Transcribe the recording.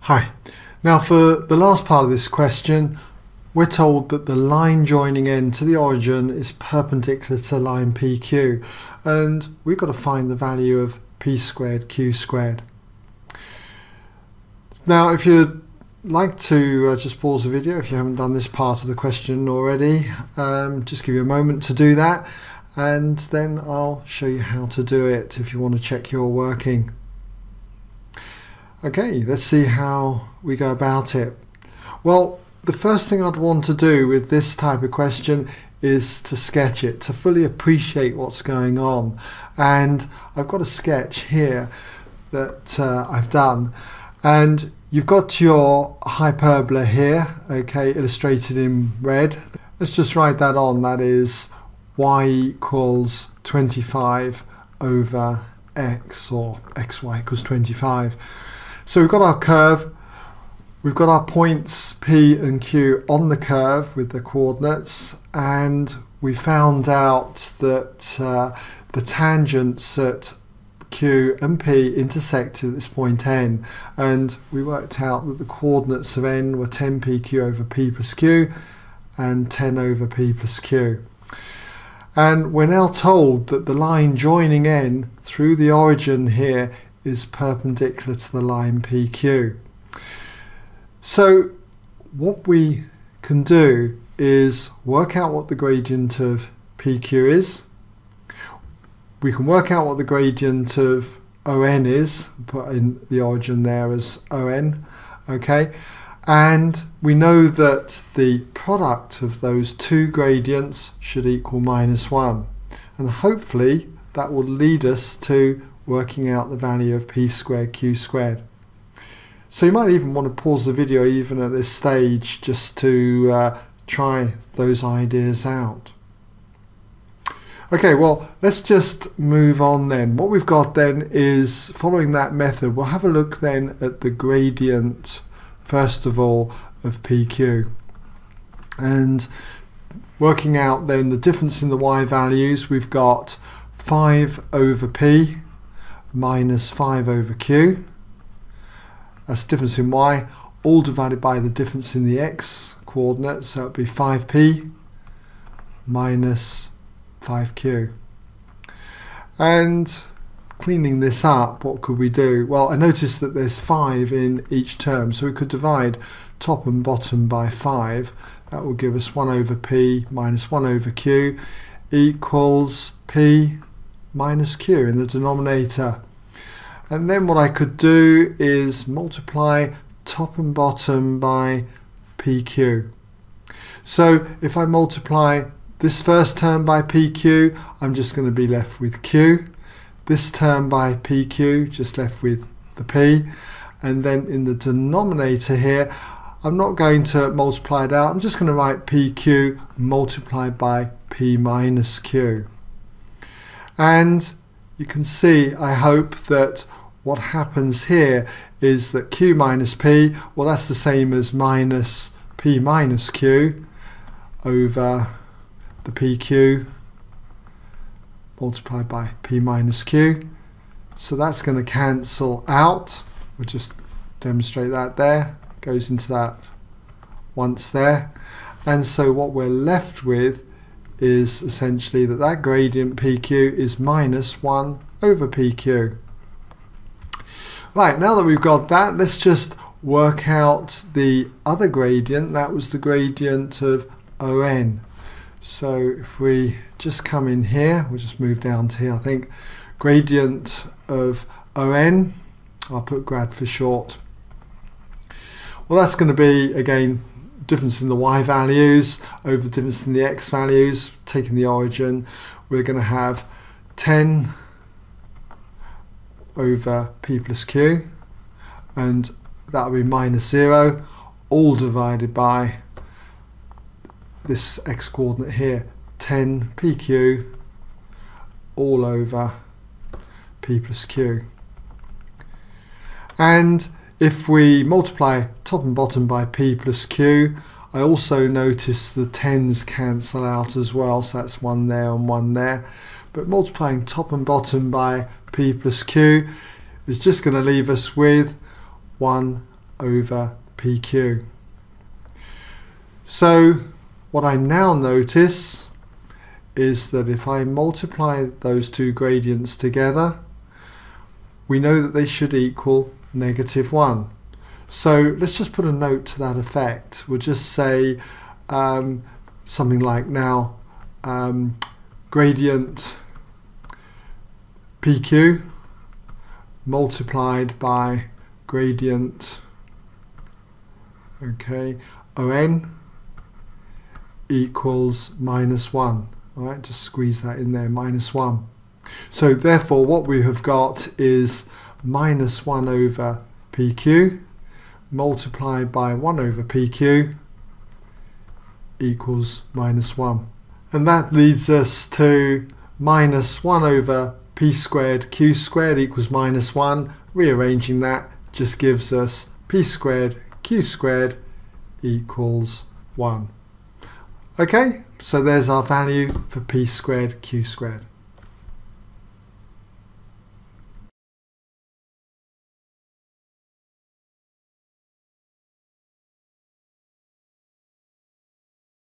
Hi. Now for the last part of this question, we're told that the line joining n to the origin is perpendicular to line PQ, and we've got to find the value of p squared q squared. Now if you'd like to just pause the video if you haven't done this part of the question already, just give you a moment to do that, and then I'll show you how to do it if you want to check you're working. Okay, let's see how we go about it. Well, the first thing I'd want to do with this type of question is to sketch it, to fully appreciate what's going on. And I've got a sketch here that I've done. And you've got your hyperbola here, okay, illustrated in red. Let's just write that on. That is y equals 25 over x, or xy equals 25. So we've got our curve, we've got our points P and Q on the curve with the coordinates, and we found out that the tangents at Q and P intersected at this point N, and we worked out that the coordinates of N were 10pq over P plus Q and 10 over P plus Q. And we're now told that the line joining N through the origin here is perpendicular to the line PQ. So what we can do is work out what the gradient of PQ is. We can work out what the gradient of ON is, put in the origin there as ON, okay? And we know that the product of those two gradients should equal -1. And hopefully that will lead us to working out the value of p squared q squared. So you might even want to pause the video even at this stage just to try those ideas out. Okay, well, let's just move on then. What we've got then is, following that method, we'll have a look then at the gradient, first of all, of PQ. And working out then the difference in the y values, we've got 5 over P minus 5 over Q. That's the difference in y, all divided by the difference in the x coordinate, so it would be 5p minus 5q. And cleaning this up, what could we do? Well, I noticed that there's 5 in each term, so we could divide top and bottom by 5. That will give us 1 over p minus 1 over q equals p minus q in the denominator. And then what I could do is multiply top and bottom by PQ. So if I multiply this first term by PQ, I'm just going to be left with Q. This term by PQ, just left with the P. And then in the denominator here, I'm not going to multiply it out. I'm just going to write PQ multiplied by P minus Q. And you can see, I hope, that what happens here is that Q minus P, well, that's the same as minus P minus Q over the PQ multiplied by P minus Q. So that's going to cancel out. We'll just demonstrate that there. Goes into that once there. And so what we're left with is essentially that gradient PQ is minus 1 over PQ. Right, now that we've got that, let's just work out the other gradient. That was the gradient of ON. So if we just come in here, we'll just move down to here, I think. Gradient of ON, I'll put grad for short. Well, that's going to be, again, difference in the y values over the difference in the x values. Taking the origin, we're going to have 10 over p plus q, and that will be minus 0, all divided by this x coordinate here, 10 pq all over p plus q. And if we multiply top and bottom by p plus q, I also notice the 10s cancel out as well, so that's 1 there and 1 there. But multiplying top and bottom by p plus q is just going to leave us with 1 over PQ. So what I now notice is that if I multiply those two gradients together, we know that they should equal -1. So let's just put a note to that effect. We'll just say something like now gradient PQ multiplied by gradient ON equals -1. All right, just squeeze that in there, -1. So therefore what we have got is -1 over PQ multiplied by 1 over PQ equals -1. And that leads us to -1 over P squared Q squared equals -1. Rearranging that just gives us P squared Q squared equals 1. Okay, so there's our value for P squared Q squared.